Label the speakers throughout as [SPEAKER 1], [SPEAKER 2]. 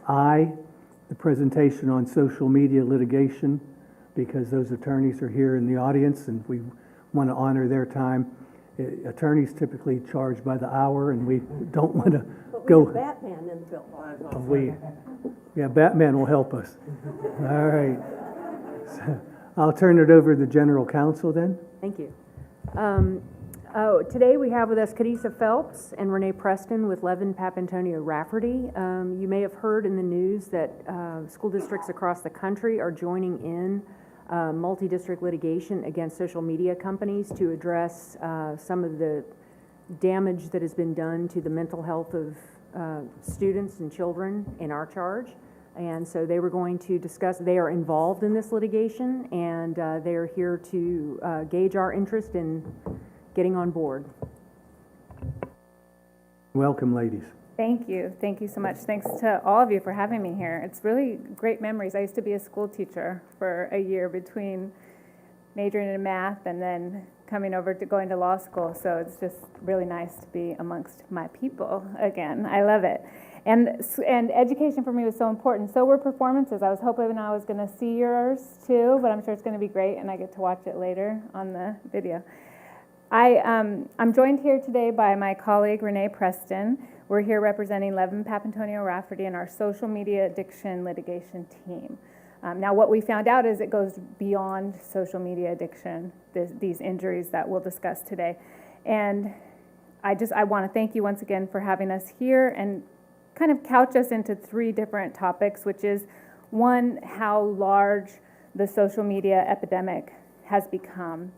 [SPEAKER 1] I, the presentation on social media litigation, because those attorneys are here in the audience and we want to honor their time. Attorneys typically charge by the hour, and we don't want to go.
[SPEAKER 2] But we have Batman in the building.
[SPEAKER 1] Yeah, Batman will help us. All right. So I'll turn it over to the general counsel then.
[SPEAKER 3] Thank you. Today we have with us Carissa Phelps and Renee Preston with Levin Papantonio Rafferty. You may have heard in the news that school districts across the country are joining in multi-district litigation against social media companies to address some of the damage that has been done to the mental health of students and children in our charge. And so they were going to discuss, they are involved in this litigation, and they are here to gauge our interest in getting on board.
[SPEAKER 1] Welcome, ladies.
[SPEAKER 4] Thank you. Thank you so much. Thanks to all of you for having me here. It's really great memories. I used to be a school teacher for a year between majoring in math and then coming over to going to law school. So it's just really nice to be amongst my people again. I love it. And education for me was so important. So were performances. I was hoping I was going to see yours too, but I'm sure it's going to be great and I get to watch it later on the video. I'm joined here today by my colleague, Renee Preston. We're here representing Levin Papantonio Rafferty and our social media addiction litigation team. Now, what we found out is it goes beyond social media addiction, these injuries that we'll discuss today. And I want to thank you once again for having us here and kind of couch us into three different topics, which is one, how large the social media epidemic has become.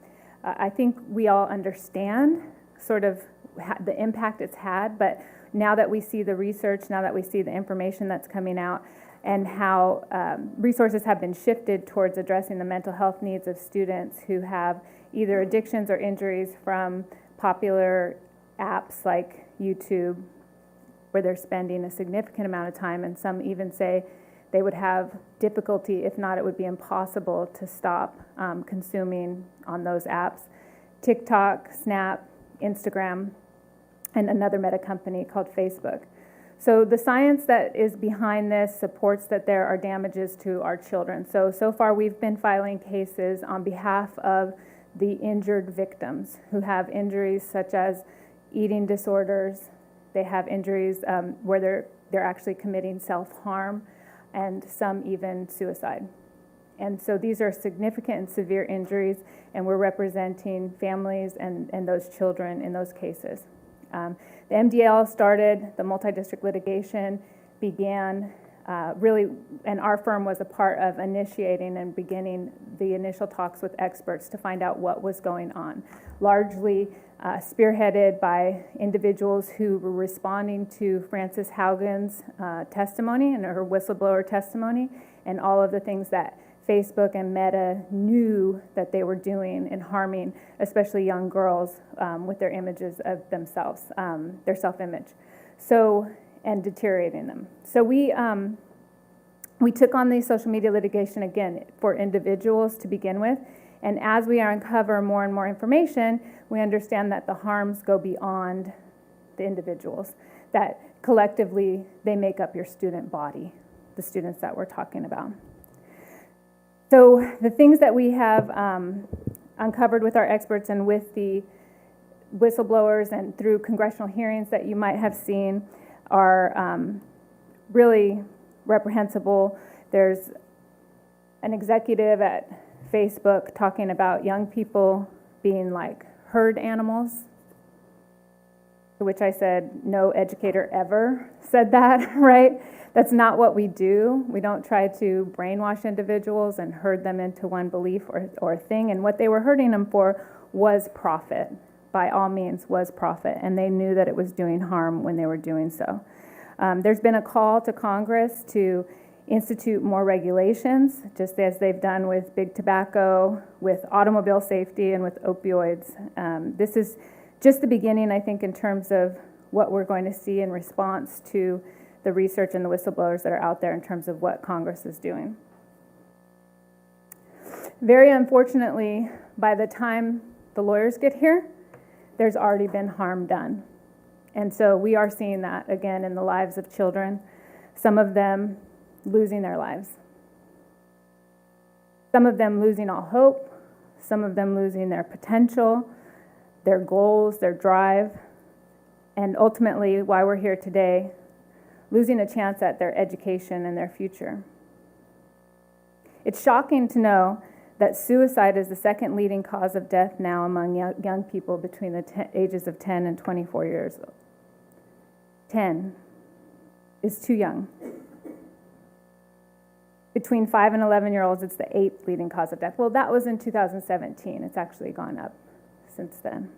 [SPEAKER 4] I think we all understand sort of the impact it's had, but now that we see the research, now that we see the information that's coming out, and how resources have been shifted towards addressing the mental health needs of students who have either addictions or injuries from popular apps like YouTube, where they're spending a significant amount of time, and some even say they would have difficulty, if not it would be impossible to stop consuming on those apps. TikTok, Snap, Instagram, and another meta company called Facebook. So the science that is behind this supports that there are damages to our children. So far we've been filing cases on behalf of the injured victims who have injuries such as eating disorders. They have injuries where they're actually committing self-harm, and some even suicide. And so these are significant and severe injuries, and we're representing families and those children in those cases. The MDL started, the multi-district litigation began really, and our firm was a part of initiating and beginning the initial talks with experts to find out what was going on, largely spearheaded by individuals who were responding to Frances Haugen's testimony and her whistleblower testimony, and all of the things that Facebook and Meta knew that they were doing in harming especially young girls with their images of themselves, their self-image, and deteriorating them. So we took on the social media litigation again for individuals to begin with, and as we uncover more and more information, we understand that the harms go beyond the individuals, that collectively they make up your student body, the students that we're talking about. So the things that we have uncovered with our experts and with the whistleblowers and through congressional hearings that you might have seen are really reprehensible. There's an executive at Facebook talking about young people being like herd animals, to which I said, no educator ever said that, right? That's not what we do. We don't try to brainwash individuals and herd them into one belief or thing. And what they were herding them for was profit, by all means was profit. And they knew that it was doing harm when they were doing so. There's been a call to Congress to institute more regulations, just as they've done with big tobacco, with automobile safety, and with opioids. This is just the beginning, I think, in terms of what we're going to see in response to the research and the whistleblowers that are out there in terms of what Congress is doing. Very unfortunately, by the time the lawyers get here, there's already been harm done. And so we are seeing that again in the lives of children. some of them losing their lives. Some of them losing all hope, some of them losing their potential, their goals, their drive, and ultimately, why we're here today, losing a chance at their education and their future. It's shocking to know that suicide is the second leading cause of death now among young people between the ages of 10 and 24 years old. 10 is too young. Between 5 and 11-year-olds, it's the 8th leading cause of death. Well, that was in 2017. It's actually gone up since then.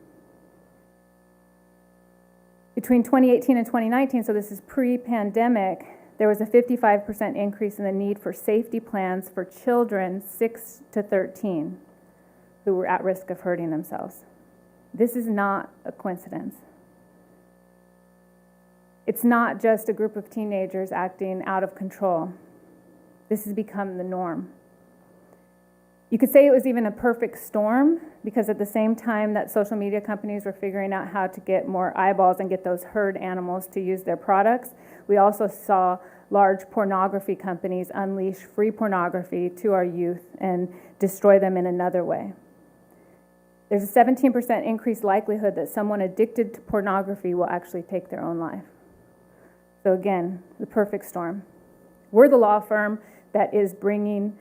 [SPEAKER 4] Between 2018 and 2019, so this is pre-pandemic, there was a 55% increase in the need for safety plans for children 6 to 13 who were at risk of hurting themselves. This is not a coincidence. It's not just a group of teenagers acting out of control. This has become the norm. You could say it was even a perfect storm, because at the same time that social media companies were figuring out how to get more eyeballs and get those herd animals to use their products, we also saw large pornography companies unleash free pornography to our youth and destroy them in another way. There's a 17% increased likelihood that someone addicted to pornography will actually take their own life. So again, the perfect storm. We're the law firm that is bringing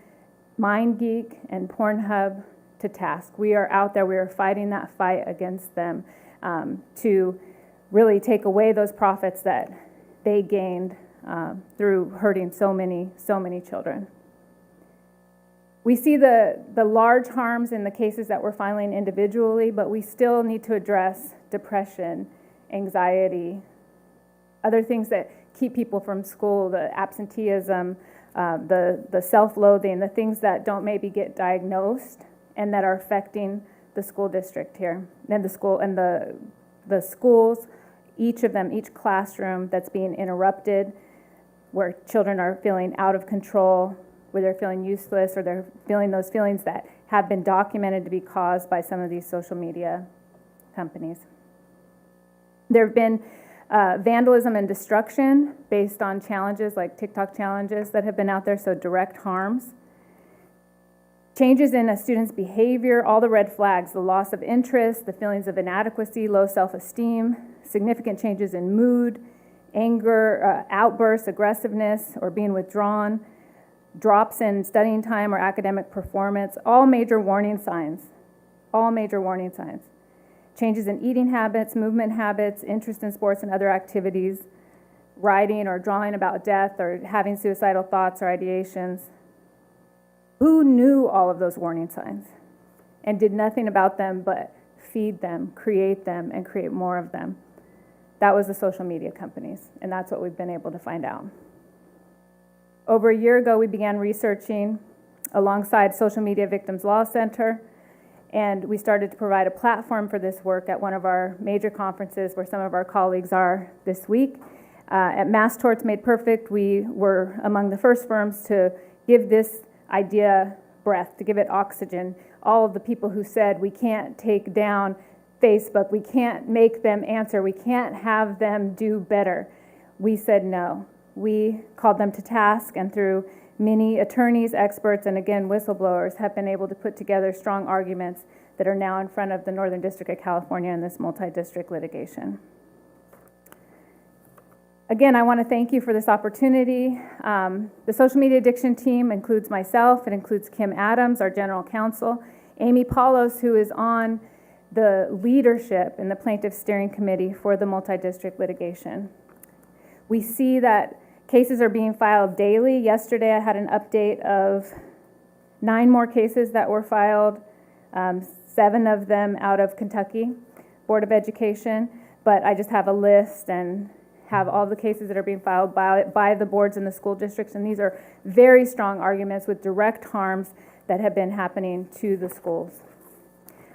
[SPEAKER 4] MindGeek and Pornhub to task. We are out there, we are fighting that fight against them to really take away those profits that they gained through hurting so many children. We see the large harms in the cases that we're filing individually, but we still need to address depression, anxiety, other things that keep people from school, the absenteeism, the self-loathing, the things that don't maybe get diagnosed and that are affecting the school district here, and the schools, each of them, each classroom that's being interrupted, where children are feeling out of control, where they're feeling useless, or they're feeling those feelings that have been documented to be caused by some of these social media companies. There have been vandalism and destruction based on challenges like TikTok challenges that have been out there, so direct harms. Changes in a student's behavior, all the red flags, the loss of interest, the feelings of inadequacy, low self-esteem, significant changes in mood, anger, outbursts, aggressiveness, or being withdrawn, drops in studying time or academic performance, all major warning signs, Changes in eating habits, movement habits, interest in sports and other activities, writing or drawing about death or having suicidal thoughts or ideations. Who knew all of those warning signs and did nothing about them but feed them, and create more of them? That was the social media companies, and that's what we've been able to find out. Over a year ago, we began researching alongside Social Media Victims Law Center, and we started to provide a platform for this work at one of our major conferences where some of our colleagues are this week. At Mass Torts Made Perfect, we were among the first firms to give this idea breath, to give it oxygen. All of the people who said we can't take down Facebook, we can't make them answer, we can't have them do better. We said no. We called them to task, and through many attorneys, experts, and again, whistleblowers have been able to put together strong arguments that are now in front of the Northern District of California in this multi-district litigation. Again, I want to thank you for this opportunity. The social media addiction team includes myself, it includes Kim Adams, our general counsel, Amy Paulos, who is on the leadership in the plaintiff steering committee for the multi-district litigation. We see that cases are being filed daily. Yesterday, I had an update of 9 more cases that were filed, 7 of them out of Kentucky Board of Education, but I just have a list and have all the cases that are being filed by the boards in the school districts, and these are very strong arguments with direct harms that have been happening to the schools.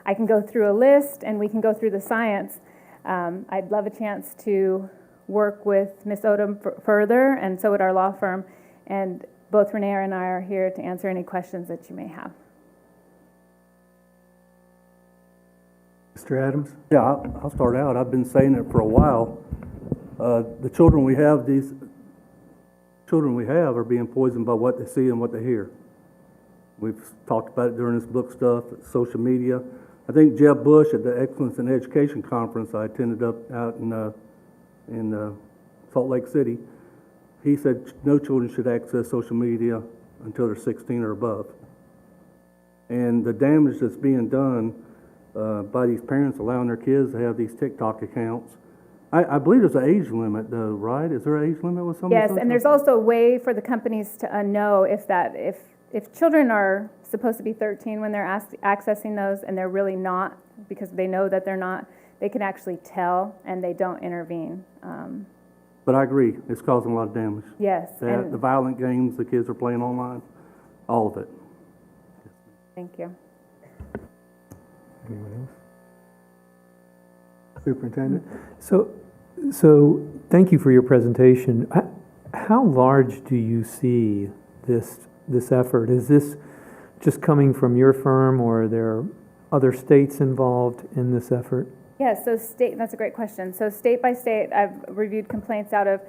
[SPEAKER 4] I can go through a list and we can go through the science. I'd love a chance to work with Ms. Odom further, and so would our law firm, and both Renee and I are here to answer any questions that you may have.
[SPEAKER 1] Mr. Adams?
[SPEAKER 5] Yeah, I'll start out. I've been saying it for a while. The children we have, children we have are being poisoned by what they see and what they hear. We've talked about it during this book stuff, social media. I think Jeb Bush at the Excellence in Education Conference I attended up out in Salt Lake City, he said no children should access social media until they're 16 or above. And the damage that's being done by these parents allowing their kids to have these TikTok accounts. I believe there's an age limit though, right? Is there an age limit with some of
[SPEAKER 4] Yes,
[SPEAKER 5] these
[SPEAKER 4] and there's also a way for the companies to know if children are supposed to be 13 when they're accessing those and they're really not, because they know that they're not, they can actually tell and they don't intervene.
[SPEAKER 5] But I agree, it's causing a lot of damage.
[SPEAKER 4] Yes, and
[SPEAKER 5] The violent games the kids are playing online, all of it.
[SPEAKER 4] thank you.
[SPEAKER 1] Anyone else? Superintendent?
[SPEAKER 6] So thank you for your presentation. How large do you see this effort? Is this just coming from your firm, or are there other states involved in this effort?
[SPEAKER 4] Yes, so that's a great question. So state by state, I've reviewed complaints out of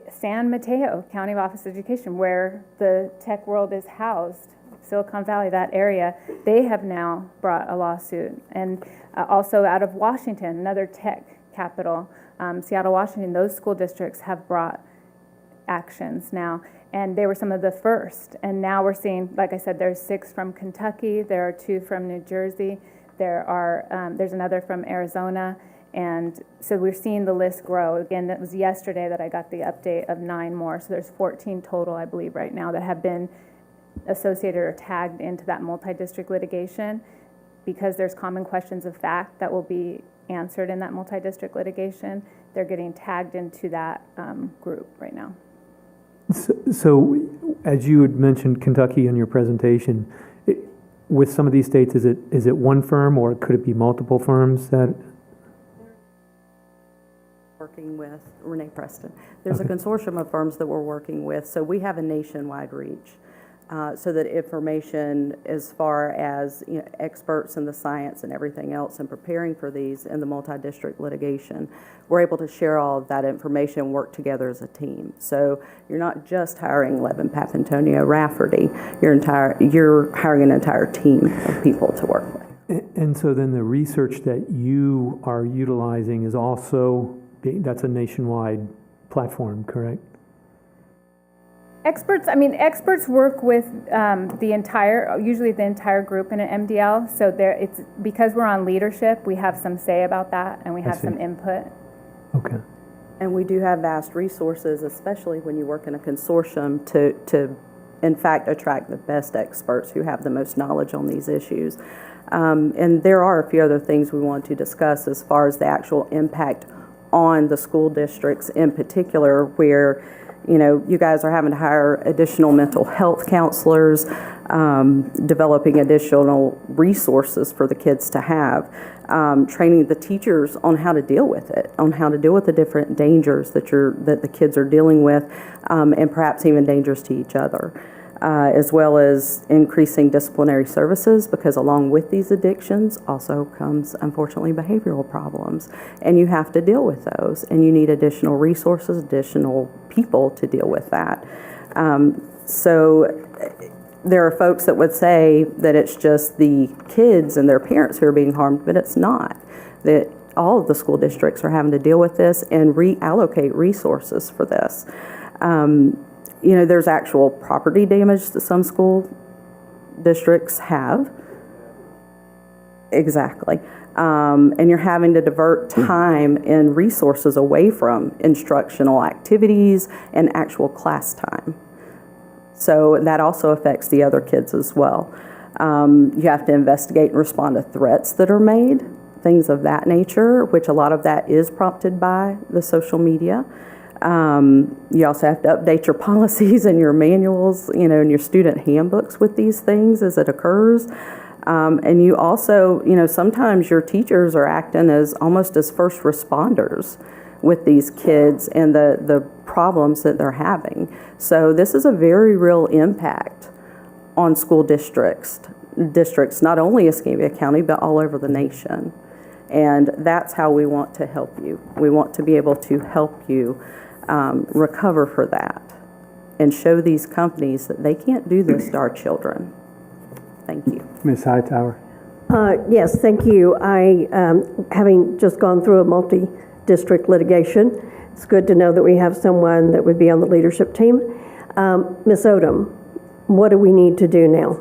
[SPEAKER 4] San Mateo County Office of Education, where the tech world is housed, Silicon Valley, that area. They have now brought a lawsuit. And also out of Washington, another tech capital, Seattle, Washington, those school districts have brought actions now. And they were some of the first. And now we're seeing, like I said, there's 6 from Kentucky, there are 2 from New Jersey, there's another from Arizona, and so we're seeing the list grow. Again, that was yesterday that I got the update of 9 more, so there's 14 total, I believe, right now that have been associated or tagged into that multi-district litigation, because there's common questions of fact that will be answered in that multi-district litigation. They're getting tagged into that group right now.
[SPEAKER 6] So as you had mentioned Kentucky in your presentation, with some of these states, is it one firm, or could it be multiple firms that?
[SPEAKER 2] Working with Renee Preston. There's a consortium of firms that we're working with, so we have a nationwide reach. So that information as far as experts in the science and everything else and preparing for these in the multi-district litigation, we're able to share all of that information and work together as a team. So you're not just hiring Levin Papantonio Rafferty, you're hiring an entire team of people to work with.
[SPEAKER 6] And so then the research that you are utilizing is also, that's a nationwide platform, correct?
[SPEAKER 4] Experts work with usually the entire group in an MDL. So it's because we're on leadership, we have some say about that, and we have some input.
[SPEAKER 6] Okay.
[SPEAKER 2] And we do have vast resources, especially when you work in a consortium, to in fact attract the best experts who have the most knowledge on these issues. And there are a few other things we want to discuss as far as the actual impact on the school districts in particular, where you guys are having to hire additional mental health counselors, developing additional resources for the kids to have, training the teachers on how to deal with it, on how to deal with the different dangers that the kids are dealing with, and perhaps even dangers to each other, as well as increasing disciplinary services, because along with these addictions also comes, unfortunately, behavioral problems, and you have to deal with those, and you need additional resources, additional people to deal with that. So there are folks that would say that it's just the kids and their parents who are being harmed, but it's not. That all of the school districts are having to deal with this and reallocate resources for this. There's actual property damage that some school districts have. Exactly. And you're having to divert time and resources away from instructional activities and actual class time. So that also affects the other kids as well. You have to investigate and respond to threats that are made, things of that nature, which a lot of that is prompted by the social media. You also have to update your policies and your manuals, and your student handbooks with these things as it occurs. And you also, sometimes your teachers are acting as almost as first responders with these kids and the problems that they're having. So this is a very real impact on school districts, not only Escambia County, but all over the nation. And that's how we want to help you. We want to be able to help you recover for that. and show these companies that they can't do this to our children. Thank you.
[SPEAKER 1] Ms. Hightower?
[SPEAKER 7] Yes, thank you. Having just gone through a multi-district litigation, it's good to know that we have someone that would be on the leadership team. Ms. Odom, what do we need to do now?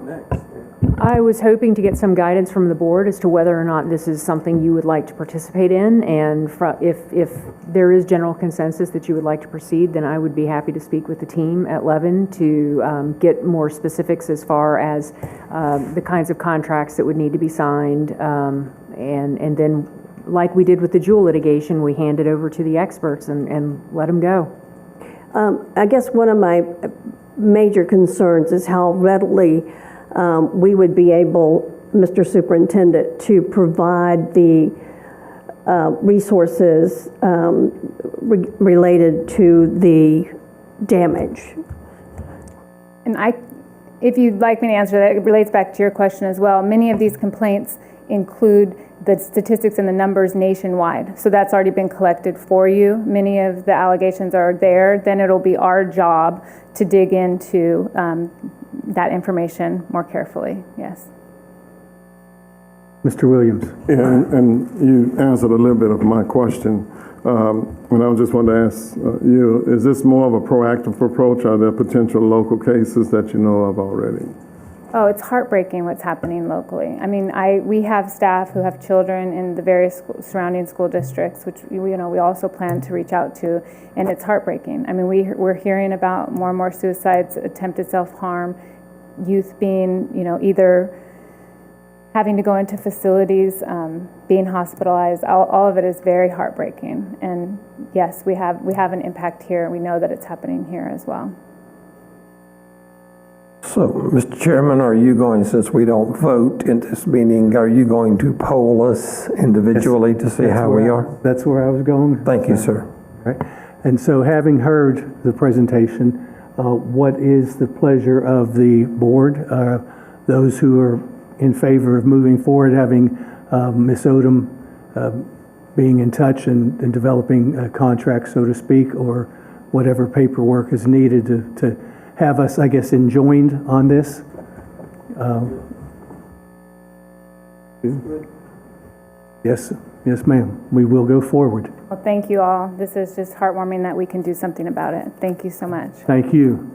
[SPEAKER 3] I was hoping to get some guidance from the board as to whether or not this is something you would like to participate in, and if there is general consensus that you would like to proceed, then I would be happy to speak with the team at Levin to get more specifics as far as the kinds of contracts that would need to be signed, and then, like we did with the Jewel litigation, we hand it over to the experts and let them go.
[SPEAKER 7] I guess one of my major concerns is how readily we would be able, Mr. Superintendent, to provide the resources related to the damage.
[SPEAKER 4] And if you'd like me to answer that, it relates back to your question as well. Many of these complaints include the statistics and the numbers nationwide. So that's already been collected for you. Many of the allegations are there. Then it'll be our job to dig into that information more carefully. Yes.
[SPEAKER 1] Mr. Williams?
[SPEAKER 8] Yeah, and you answered a little bit of my question. And I just wanted to ask you, is this more of a proactive approach? Are there potential local cases that you know of already?
[SPEAKER 4] Oh, it's heartbreaking what's happening locally. I mean, we have staff who have children in the various surrounding school districts, which we also plan to reach out to, and it's heartbreaking. I mean, we're hearing about more and more suicides, attempted self-harm, youth being, either having to go into facilities, being hospitalized. All of it is very heartbreaking. And yes, we have an impact here. We know that it's happening here as well.
[SPEAKER 9] So, Mr. Chairman, are you going, since we don't vote in this meeting, are you going to poll us individually to see how we are?
[SPEAKER 1] That's where I was going.
[SPEAKER 9] Thank you, sir.
[SPEAKER 1] Right. And so, having heard the presentation, what is the pleasure of the board? Those who are in favor of moving forward, having Ms. Odom being in touch and developing a contract, so to speak, or whatever paperwork is needed to have us, I guess, enjoined on this? Yes, ma'am. We will go forward.
[SPEAKER 4] Well, thank you all. This is just heartwarming that we can do something about it. Thank you so much.
[SPEAKER 1] Thank you.